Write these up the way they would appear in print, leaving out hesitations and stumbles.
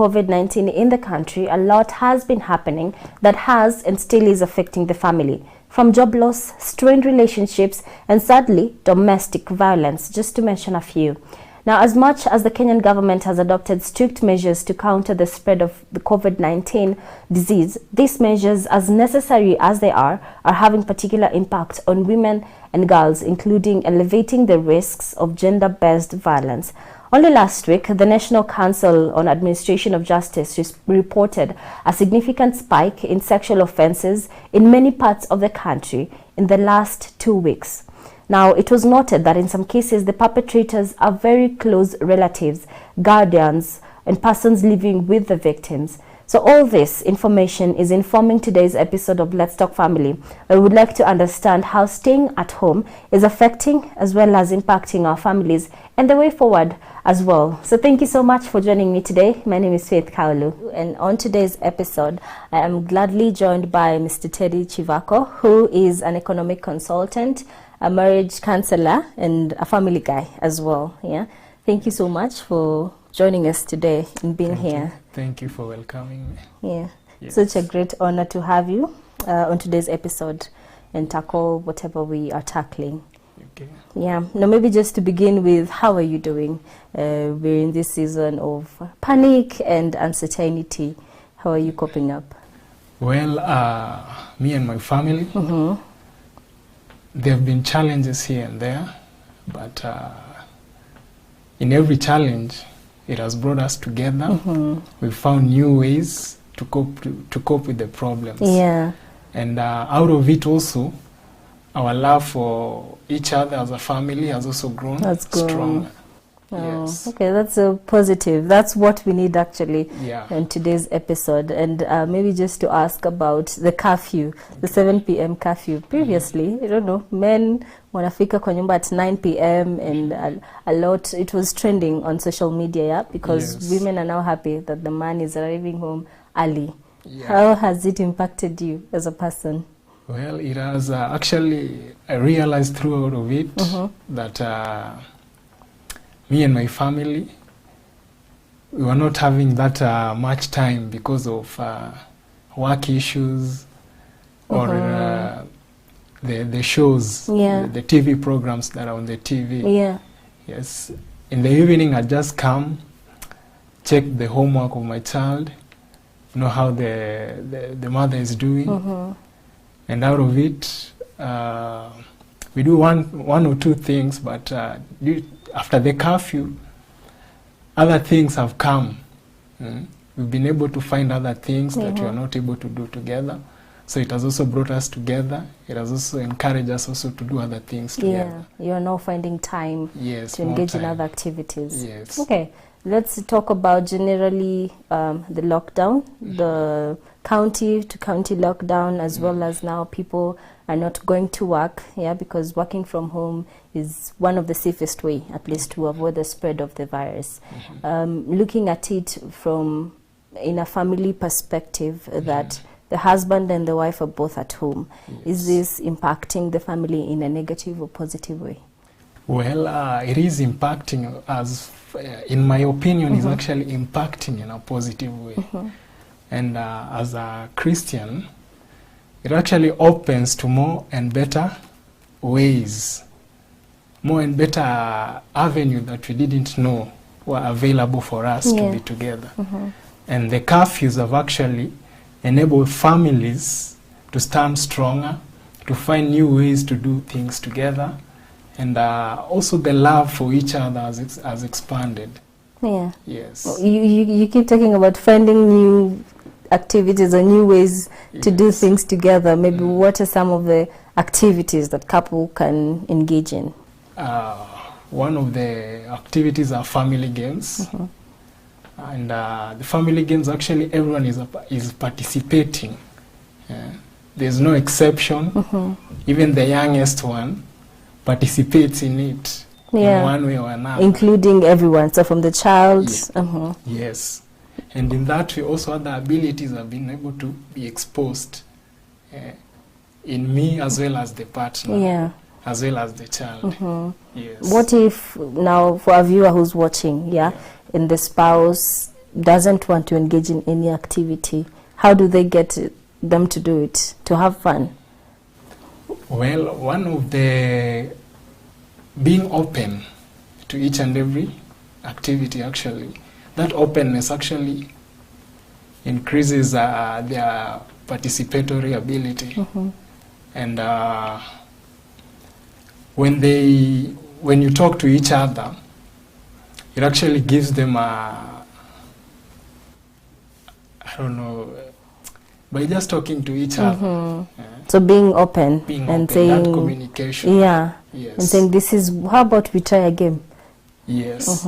COVID-19 in the country, a lot has been happening that has and still is affecting the family. From job loss, strained relationships, and sadly, domestic violence, just to mention a few. Now, as much as the Kenyan government has adopted strict measures to counter the spread of the COVID-19 disease, these measures, as necessary as they are having particular impact on women and girls, including elevating the risks of gender-based violence. Only last week, the National Council on Administration of Justice reported a significant spike in sexual offences in many parts of the country in the last 2 weeks. Now, it was noted that in some cases, the perpetrators are very close relatives, guardians, and persons living with the victims. So all this information is informing today's episode of Let's Talk Family. I would like to understand how staying at home is affecting as well as impacting our families and the way forward as well. So thank you so much for joining me today. My name is Faith Kaulu, and on today's episode, I am gladly joined by Mr. Teddy Chivako, who is an economic consultant, a marriage counselor, and a family guy as well. Yeah, thank you so much for joining us today and being here. Thank you for welcoming me. Yeah, Yes. Such a great honor to have you on today's episode and tackle whatever we are tackling. Okay. Yeah, now maybe just to begin with, how are you doing? We're in this season of panic and uncertainty. How are you coping up? Well, me and my family, there have been challenges here and there, but in every challenge, it has brought us together. We've found new ways to cope with the problems. Yeah. And out of it also, our love for each other as a family has also grown stronger. Oh, Yes. okay, that's a positive. That's what we need actually Yeah. in today's episode. And maybe just to ask about the curfew, the 7 p.m. curfew. Previously, I don't know, men wanafika kwa nyumba at 9 p.m. and a lot, it was trending on social media, yeah, because Yes. women are now happy that the man is arriving home early. Yeah. How has it impacted you as a person? Well, it has actually, I realized throughout of it that me and my family, we were not having that much time because of work issues or the shows, Yeah. the TV programs that are on the TV. Yeah. Yes. In the evening, I just come, check the homework of my child, know how the mother is doing. And out of it, we do one or two things, but after the curfew, other things have come. We've been able to find other things that we are not able to do together. So it has also brought us together. It has also encouraged us also to do other things together. Yeah, you're now finding time Yes, to more engage in time. other activities. Yes. Okay, let's talk about generally the lockdown, the county to county lockdown, as well as now people are not going to work, yeah, because working from home is one of the safest way, at least, to avoid the spread of the virus. Looking at it from in a family perspective, that the husband and the wife are both at home. Is this impacting the family in a negative or positive way? Well, it is impacting as, in my opinion, is actually impacting in a positive way. And as a Christian, it actually opens to more and better ways, more and better avenues that we didn't know were available for us to be together. And the curfews have actually enabled families to stand stronger, to find new ways to do things together. And also the love for each other has expanded. Yeah. Yes. You keep talking about finding new activities or new ways to do things together. Maybe what are some of the activities that couple can engage in? One of the activities are family games. And the family games, actually everyone is participating. There's no exception. Even the youngest one participates in it in one way or another. Including everyone, so from the child. Yes. And in that way, also other abilities have been able to be exposed in me as well as the partner, as well as the child. Yes. What if now, for a viewer who's watching, and the spouse doesn't want to engage in any activity, how do they get them to do it, to have fun? Well, one of the being open to each and every activity, actually, that openness actually increases their participatory ability. And when you talk to each other, it actually gives them I don't know, by just talking to each other. So being open Being and open, saying, that communication. yeah, Yes. and saying this is, how about we try a game? Yes.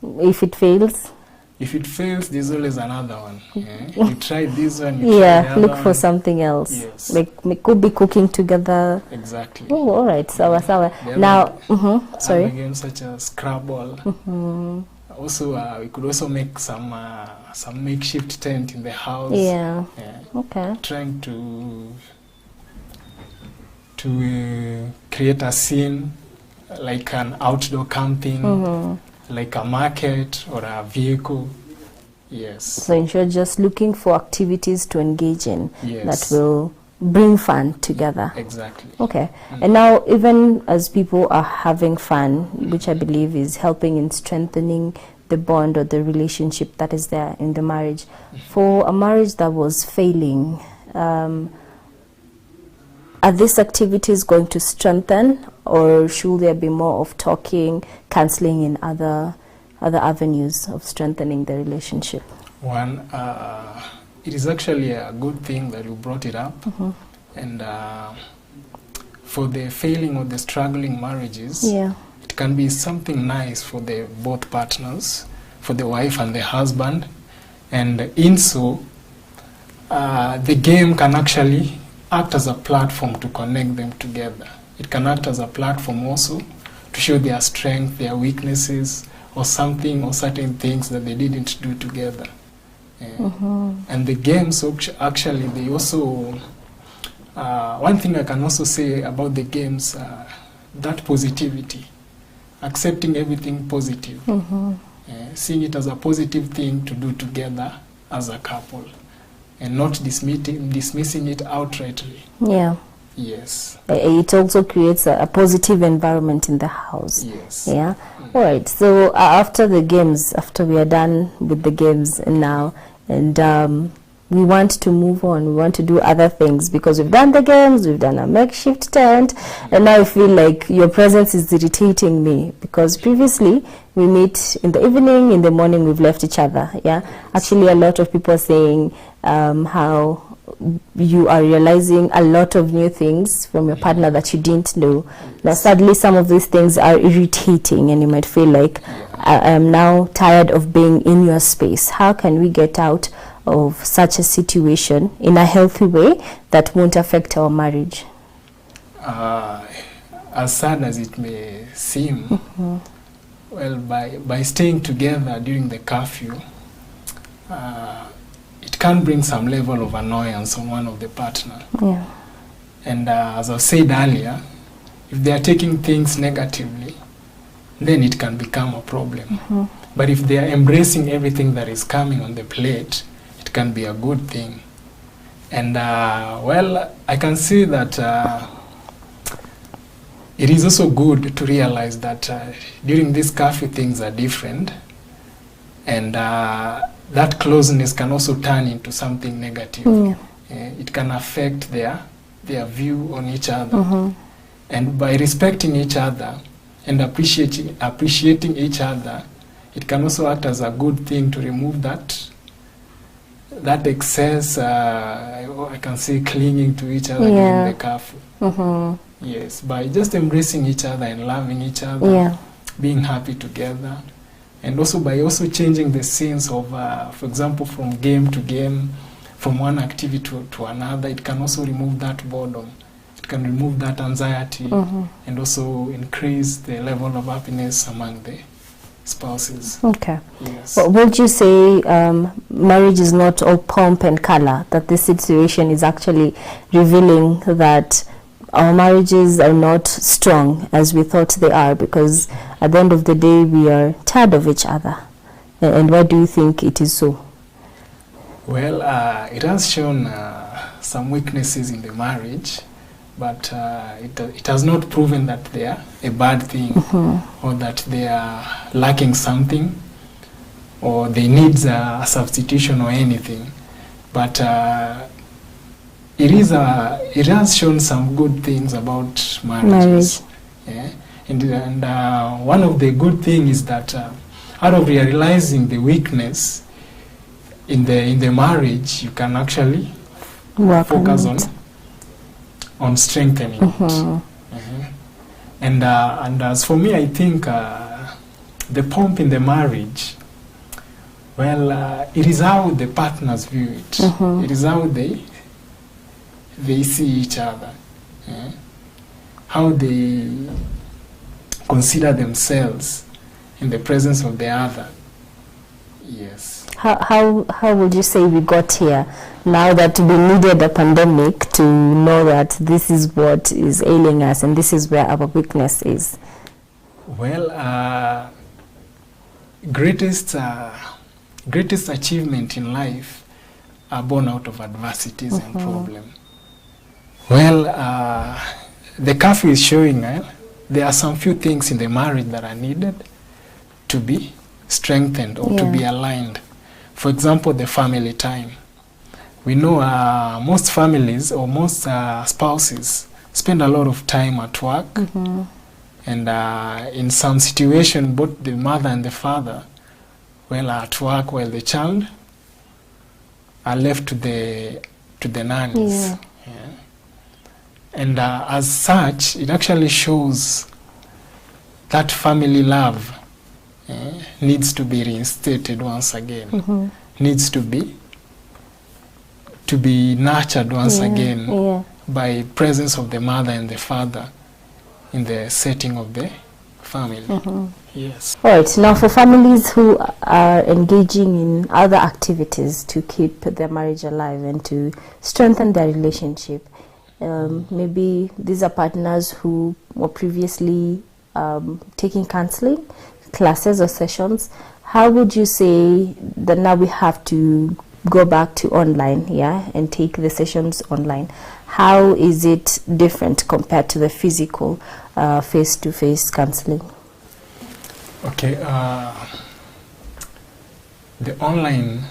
If it fails, If it fails, there's always another one. You try this one, you try the yeah, other look for one. something else. Yes. Like we could be cooking together. Exactly. Oh, all right, sawa. The Now, other sorry. games such as Scrabble. Also, we could also make some makeshift tent in the house. Yeah. Okay. Trying to create a scene like an outdoor camping, like a market or a vehicle. Yes. So in short, just looking for activities to engage in Yes. that will bring fun together. Exactly. Okay. And now, even as people are having fun, which I believe is helping in strengthening the bond or the relationship that is there in the marriage, for a marriage that was failing, are these activities going to strengthen, or should there be more of talking, counseling in other avenues of strengthening the relationship? One, it is actually a good thing that you brought it up. And for the failing or the struggling marriages, it can be something nice for the both partners, for the wife and the husband. And in so, the game can actually act as a platform to connect them together. It can act as a platform also to show their strength, their weaknesses, or something or certain things that they didn't do together. And the games actually, they also, one thing I can also say about the games, that positivity, accepting everything positive, seeing it as a positive thing to do together as a couple, and not dismissing it outrightly. Yeah. Yes. It also creates a positive environment in the house. Yes. Yeah. All right. So after the games, after we are done with the games now, and we want to move on, we want to do other things, because we've done the games, we've done a makeshift tent, and now I feel like your presence is irritating me, because previously we meet in the evening, in the morning we've left each other. Yeah. Actually, a lot of people are saying how you are realizing a lot of new things from your partner that you didn't know. Now, sadly, some of these things are irritating, and you might feel like, I am now tired of being in your space. How can we get out of such a situation in a healthy way that won't affect our marriage? As sad as it may seem, well, by staying together during the curfew, it can bring some level of annoyance on one of the partner. Yeah. And as I said earlier, if they are taking things negatively, then it can become a problem. But if they are embracing everything that is coming on the plate, it can be a good thing. And well, I can see that it is also good to realize that during this curfew things are different, and that closeness can also turn into something negative. It can affect their view on each other. And by respecting each other and appreciating each other, it can also act as a good thing to remove that excess, I can say, clinging to each other during the curfew. Yes, by just embracing each other and loving each other, being happy together, and also by also changing the scenes of, for example, from game to game, from one activity to another, it can also remove that boredom. It can remove that anxiety, and also increase the level of happiness among the spouses. Okay. Yes. Well, would you say marriage is not all pomp and color, that this situation is actually revealing that our marriages are not strong as we thought they are, because at the end of the day we are tired of each other, And why do you think it is so? Well, it has shown some weaknesses in the marriage, but it has not proven that they are a bad thing, or that they are lacking something, or they need a substitution or anything. But it has shown some good things about marriages. Yeah? And one of the good things is that out of realizing the weakness in the marriage, you can actually focus on strengthening it. And as for me, I think the pomp in the marriage, well, it is how the partners view it. It is how they see each other, how they consider themselves in the presence of the other. Yes. How would you say we got here, now that we needed a pandemic to know that this is what is ailing us and this is where our weakness is? Well, greatest achievement in life are born out of adversities and problems. Well, the curfew is showing there are some few things in the marriage that are needed to be strengthened or to be aligned. For example, the family time. We know most families or most spouses spend a lot of time at work, and in some situation, both the mother and the father, well, are at work, while the child are left to the nannies. And as such, it actually shows that family love needs to be reinstated once again, needs to be nurtured once again by presence of the mother and the father in the setting of the family. Yes. All right. Now, for families who are engaging in other activities to keep their marriage alive and to strengthen their relationship, maybe these are partners who were previously taking counseling classes or sessions. How would you say that now we have to go back to online, and take the sessions online? How is it different compared to the physical face-to-face counseling? Okay, the online,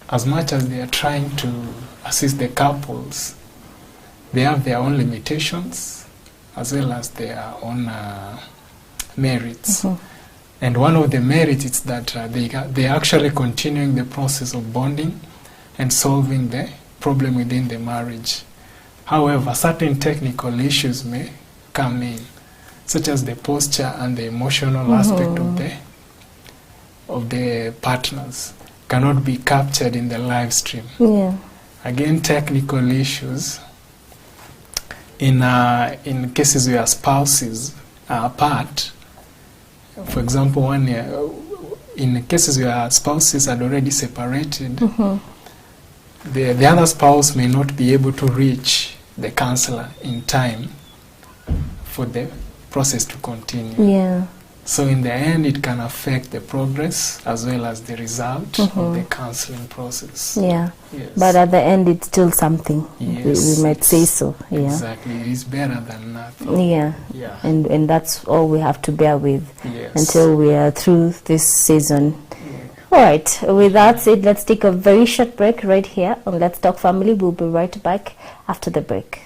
as much as they are trying to assist the couples, they have their own limitations as well as their own merits. And one of the merits is that they are actually continuing the process of bonding and solving the problem within the marriage. However, certain technical issues may come in, such as the posture and the emotional aspect of the partners cannot be captured in the live stream. Again, technical issues in cases where spouses are apart. For example, in cases where spouses are already separated, the other spouse may not be able to reach the counselor in time for the process to continue. So in the end, it can affect the progress as well as the result of the counseling process. Yes. But at the end, it's still something. We might say so. Exactly. It is better than nothing. And that's all we have to bear with until we are through this season. All right. With that said, let's take a very short break right here on Let's Talk Family. We'll be right back after the break.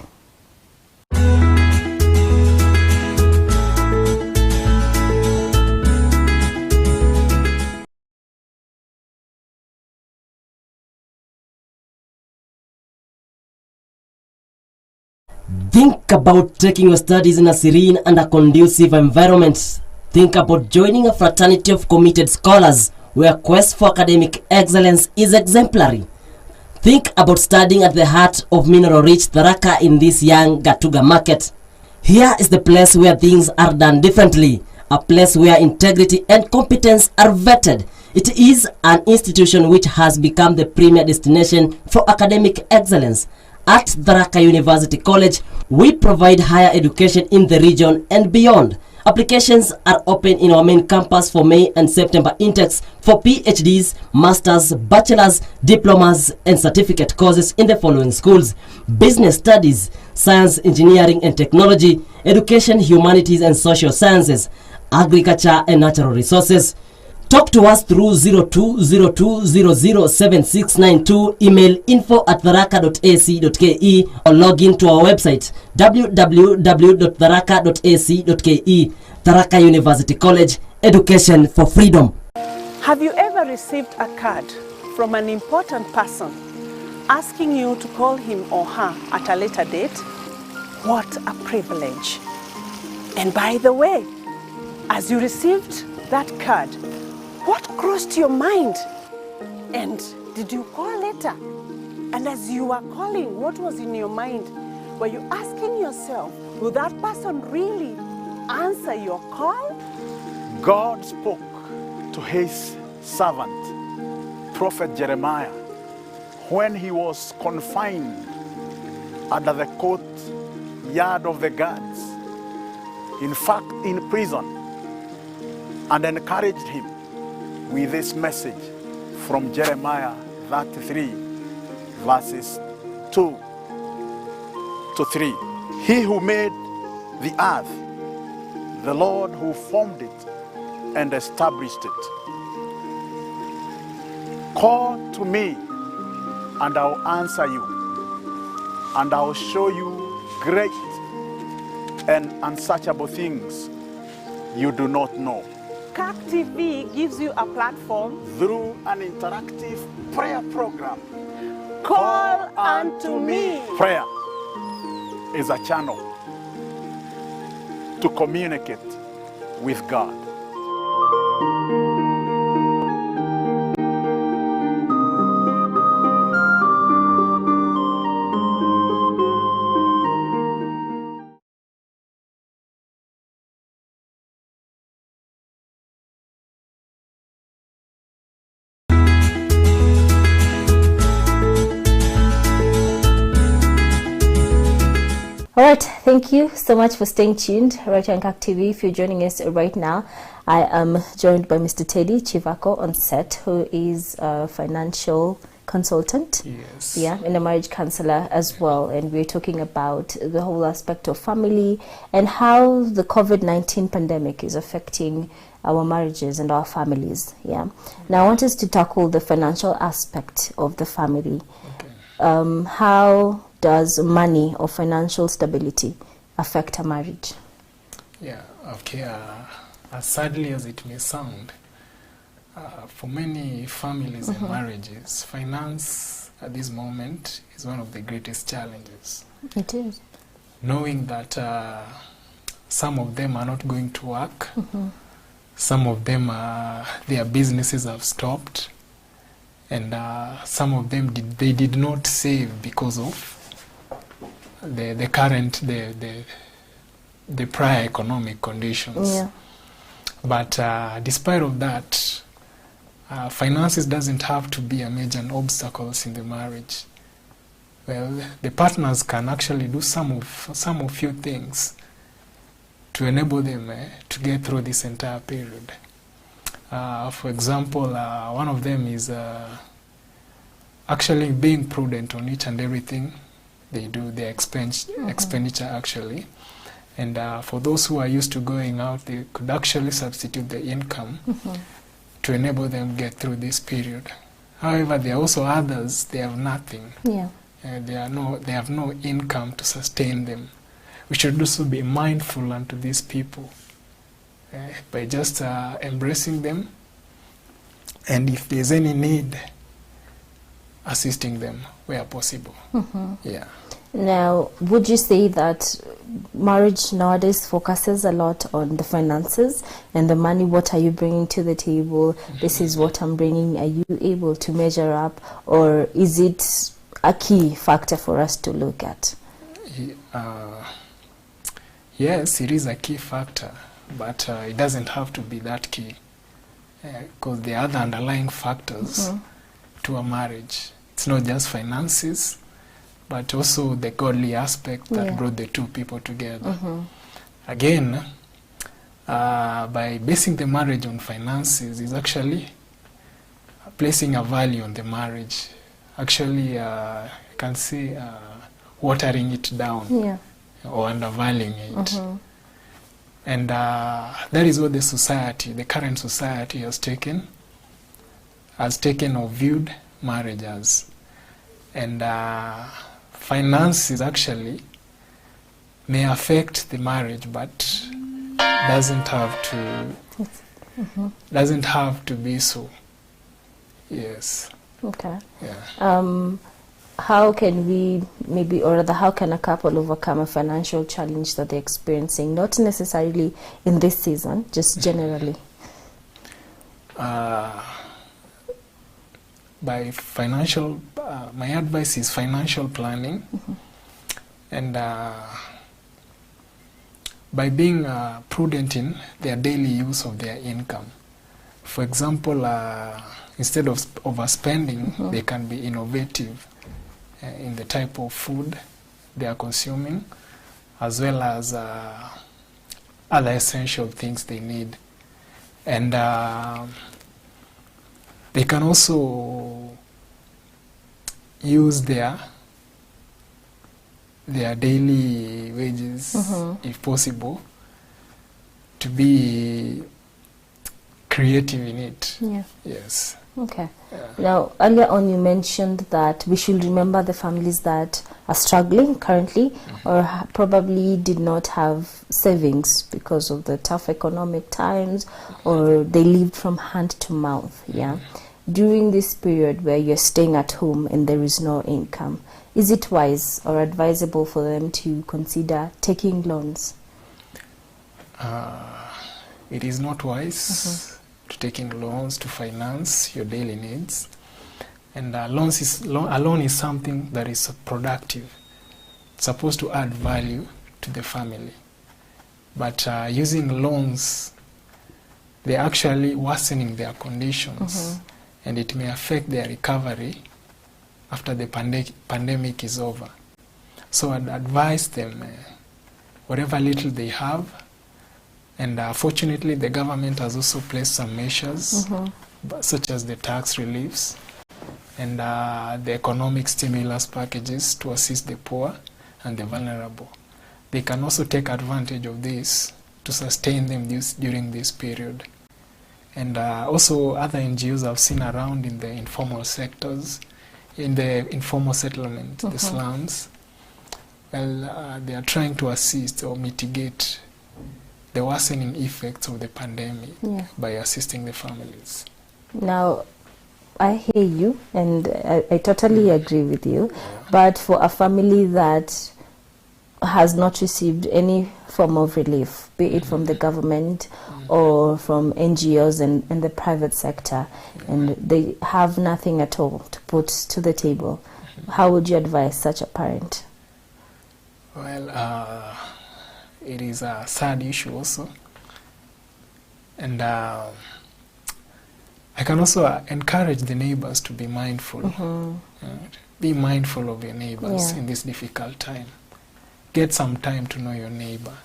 Think about taking your studies in a serene and a conducive environment. Think about joining a fraternity of committed scholars where quest for academic excellence is exemplary. Think about studying at the heart of mineral-rich Tharaka in this young Gatuga market. Here is the place where things are done differently, a place where integrity and competence are vetted. It is an institution which has become the premier destination for academic excellence. At Tharaka University College, we provide higher education in the region and beyond. Applications are open in our main campus for May and September intakes for PhDs, Masters, Bachelors, Diplomas and Certificate courses in the following schools: Business Studies, Science, Engineering and Technology, Education, Humanities and Social Sciences, Agriculture and Natural Resources. Talk to us through 0202007692, email info@tharaka.ac.ke or log in to our website www.tharaka.ac.ke. Tharaka University College, education for freedom. Have you ever received a card from an important person asking you to call him or her at a later date? What a privilege. And by the way, as you received that card, what crossed your mind? And did you call later? And as you were calling, what was in your mind? Were you asking yourself, will that person really answer your call? God spoke to his servant, Prophet Jeremiah, when he was confined under the courtyard of the guards, in fact in prison, and encouraged him with this message from Jeremiah 33, verses 2 to 3. He who made the earth, the Lord who formed it and established it. Call to me and I'll answer you, and I'll show you great and unsearchable things you do not know. CAC TV gives you a platform Through an interactive prayer program. Call unto me. Prayer is a channel to communicate with God. Alright, thank you so much for staying tuned right here on CAC TV. If you're joining us right now, I am joined by Mr. Teddy Chivako on set, who is a financial consultant. Yes. Yeah, and a marriage counselor as well. And we're talking about the whole aspect of family and how the COVID-19 pandemic is affecting our marriages and our families. Yeah. Now I want us to tackle the financial aspect of the family. Okay. How does money or financial stability affect a marriage? Yeah, okay. As sadly as it may sound, for many families and marriages, finance at this moment is one of the greatest challenges. It is. Knowing that some of them are not going to work, some of them, their businesses have stopped, and some of them they did not save because of the current, the prior economic conditions. Yeah. But despite of that, finances doesn't have to be a major obstacle in the marriage. Well, the partners can actually do some of few things to enable them to get through this entire period. For example, one of them is actually being prudent on each and everything they do, their expenditure actually. And for those who are used to going out, they could actually substitute the income to enable them get through this period. However, there are also others, they have nothing. Yeah. They have no income to sustain them. We should also be mindful unto these people by just embracing them, and if there's any need, assisting them where possible. Yeah. Now, would you say that marriage nowadays focuses a lot on the finances and the money? What are you bringing to the table? This is what I'm bringing. Are you able to measure up, or is it a key factor for us to look at? Yes, it is a key factor, but it doesn't have to be that key, because there are other underlying factors to a marriage. It's not just finances, but also the godly aspect that brought the two people together. Again, by basing the marriage on finances is actually placing a value on the marriage. Actually, I can say watering it down Yeah. or undervaluing it. And that is what the society, the current society has taken or viewed marriage as. And finances actually may affect the marriage, but doesn't have to be so. Yes. Okay. Yeah. How can we maybe, or rather, how can a couple overcome a financial challenge that they're experiencing? Not necessarily in this season, just generally. By financial, my advice is financial planning, and by being prudent in their daily use of their income. For example, instead of overspending, they can be innovative in the type of food they are consuming, as well as other essential things they need. And they can also use their daily wages, if possible, to be creative in it. Yeah. Yes. Okay. Yeah. Now, earlier on you mentioned that we should remember the families that are struggling currently or probably did not have savings because of the tough economic times, or they lived from hand to mouth. Yeah. During this period where you're staying at home and there is no income, is it wise or advisable for them to consider taking loans? It is not wise to taking loans to finance your daily needs, and a loan is something that is productive. It's supposed to add value to the family, but using loans, they're actually worsening their conditions, and it may affect their recovery after the pandemic is over. So I'd advise them, whatever little they have, and fortunately the government has also placed some measures, such as the tax reliefs and the economic stimulus packages to assist the poor and the vulnerable. They can also take advantage of this to sustain them during this period. And also other NGOs I've seen around in the informal sectors, in the informal settlement, the slums, well, they are trying to assist or mitigate the worsening effects of the pandemic by assisting the families. Now, I hear you and I totally agree with you, but for a family that has not received any form of relief, be it from the government or from NGOs and the private sector, and they have nothing at all to put to the table, how would you advise such a parent? Well, it is a sad issue also, and I can also encourage the neighbors to be mindful. Be mindful of your neighbors in this difficult time. Get some time to know your neighbor.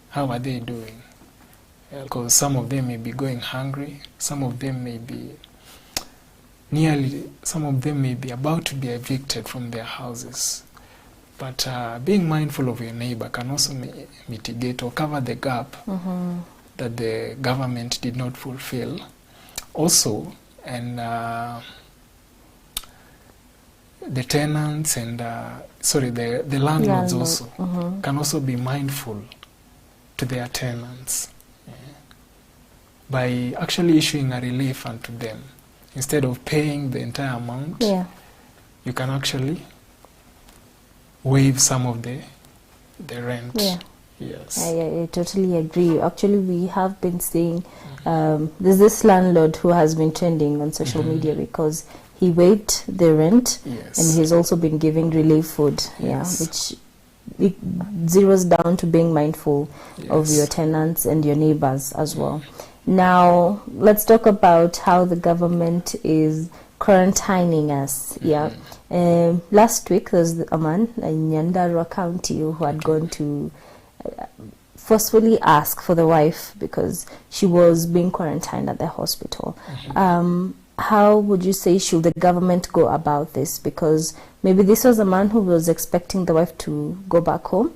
How are they doing? Because some of them may be going hungry, some of them may be about to be evicted from their houses. But being mindful of your neighbor can also mitigate or cover the gap that the government did not fulfill. Also, and the tenants and the landlords also can also be mindful to their tenants by actually issuing a relief fund to them. Instead of paying the entire amount, you can actually waive some of the rent. Yes. I totally agree. Actually, we have been seeing there's this landlord who has been trending on social media because he waived the rent and he's also been giving relief food, which it zeroes down to being mindful of your tenants and your neighbors as well. Now, let's talk about how the government is quarantining us. Last week, there was a man in Nyandarua County who had gone to forcefully ask for the wife because she was being quarantined at the hospital. How would you say should the government go about this? Because maybe this was a man who was expecting the wife to go back home,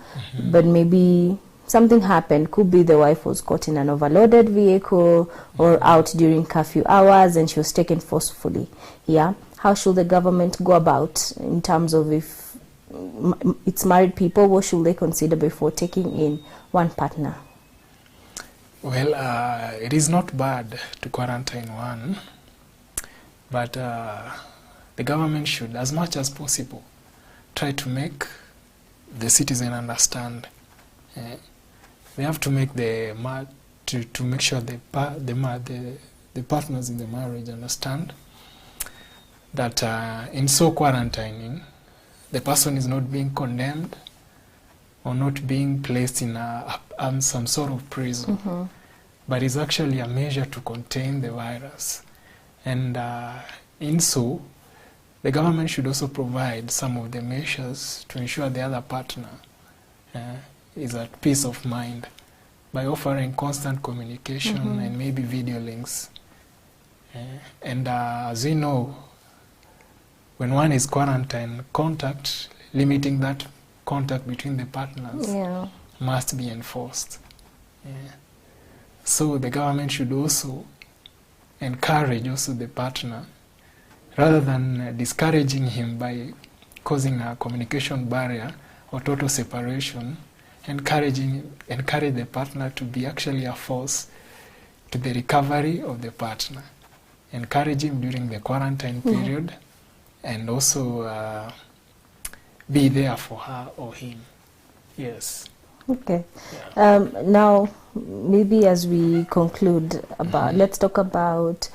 but maybe something happened. Could be the wife was caught in an overloaded vehicle or out during curfew hours and she was taken forcefully. Yeah. How should the government go about in terms of if it's married people, what should they consider before taking in one partner? Well, it is not bad to quarantine one, but the government should, as much as possible, try to make the citizen understand. They have to make to make sure the partners in the marriage understand that in so quarantining, the person is not being condemned or not being placed in some sort of prison, but is actually a measure to contain the virus. And in so, the government should also provide some of the measures to ensure the other partner is at peace of mind by offering constant communication and maybe video links. And as we know, when one is quarantined, limiting that contact between the partners must be enforced. So the government should also encourage the partner, rather than discouraging him by causing a communication barrier or total separation, encourage the partner to be actually a force to the recovery of the partner. Encourage him during the quarantine period and also be there for her or him. Yes. Okay. Now, maybe as we conclude, let's talk about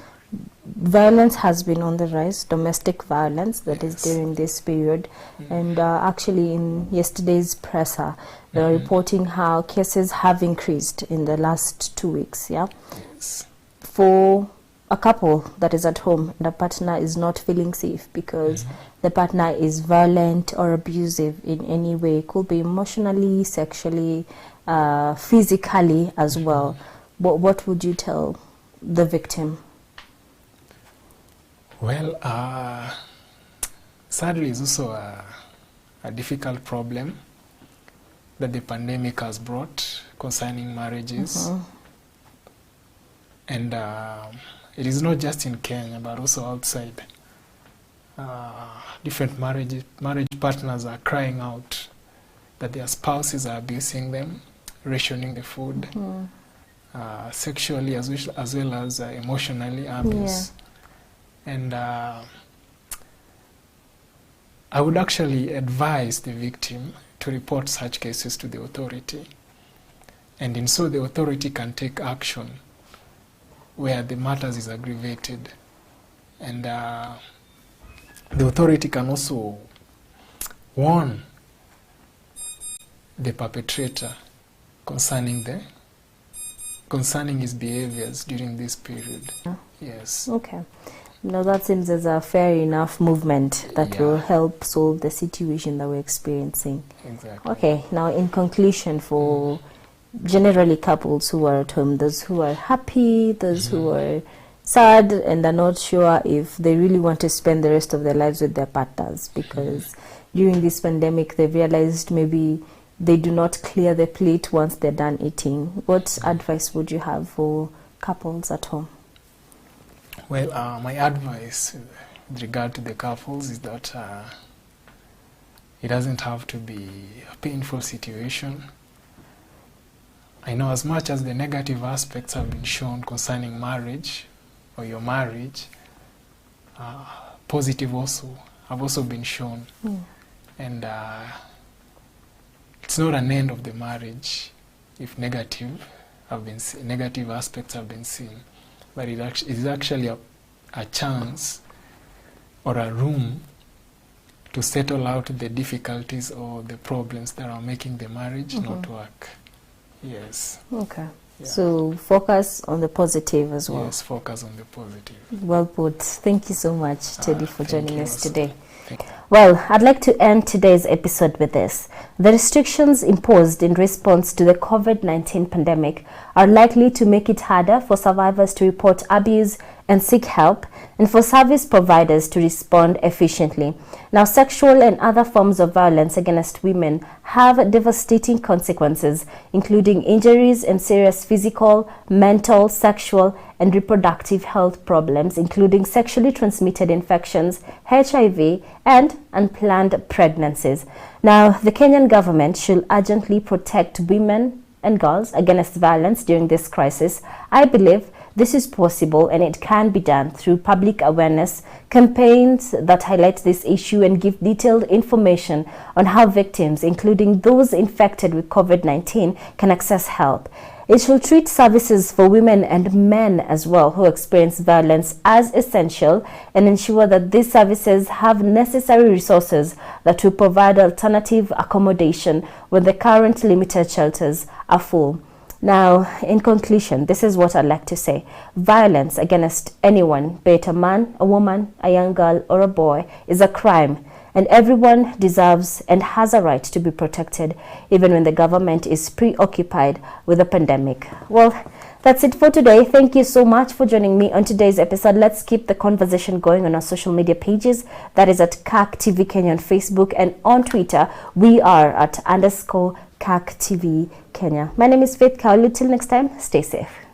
violence has been on the rise, domestic violence, that is during this period. And actually in yesterday's presser, they were reporting how cases have increased in the last 2 weeks. Yeah. Yes. For a couple that is at home, the partner is not feeling safe because the partner is violent or abusive in any way. It could be emotionally, sexually, physically as well. What would you tell the victim? Well, sadly, it's also a difficult problem that the pandemic has brought concerning marriages. And it is not just in Kenya, but also outside. Different marriage partners are crying out that their spouses are abusing them, rationing the food, sexually as well as emotionally abuse. And I would actually advise the victim to report such cases to the authority. And in so the authority can take action where the matters is aggravated. And the authority can also warn the perpetrator concerning his behaviors during this period. Yes. Okay. Now that seems as a fair enough movement that will help solve the situation that we're experiencing. Exactly. Okay, now in conclusion, for generally couples who are at home, those who are happy, those who are sad and are not sure if they really want to spend the rest of their lives with their partners, because during this pandemic they've realized maybe they do not clear the plate once they're done eating. What advice would you have for couples at home? Well, my advice with regard to the couples is that it doesn't have to be a painful situation. I know as much as the negative aspects have been shown concerning marriage or your marriage, positive have also been shown. And it's not an end of the marriage if negative aspects have been seen. But it is actually a chance or a room to settle out the difficulties or the problems that are making the marriage not work. Yes. Okay. Yeah. So focus on the positive as well. Yes, focus on the positive. Well put. Thank you so much, Teddy, for joining us today. Well, I'd like to end today's episode with this. The restrictions imposed in response to the COVID-19 pandemic are likely to make it harder for survivors to report abuse and seek help, and for service providers to respond efficiently. Now, sexual and other forms of violence against women have devastating consequences, including injuries and serious physical, mental, sexual, and reproductive health problems, including sexually transmitted infections, HIV, and unplanned pregnancies. Now, the Kenyan government should urgently protect women and girls against violence during this crisis. I believe this is possible, and it can be done through public awareness campaigns that highlight this issue and give detailed information on how victims, including those infected with COVID-19, can access help. It should treat services for women and men as well who experience violence as essential, and ensure that these services have necessary resources that will provide alternative accommodation when the current limited shelters are full. Now, in conclusion, this is what I'd like to say. Violence against anyone, be it a man, a woman, a young girl, or a boy, is a crime, and everyone deserves and has a right to be protected, even when the government is preoccupied with the pandemic. Well, that's it for today. Thank you so much for joining me on today's episode. Let's keep the conversation going on our social media pages. That is at CAK TV Kenya on Facebook, and on Twitter, we are at _CAK TV Kenya. My name is Faith Kaulu. Till next time, stay safe.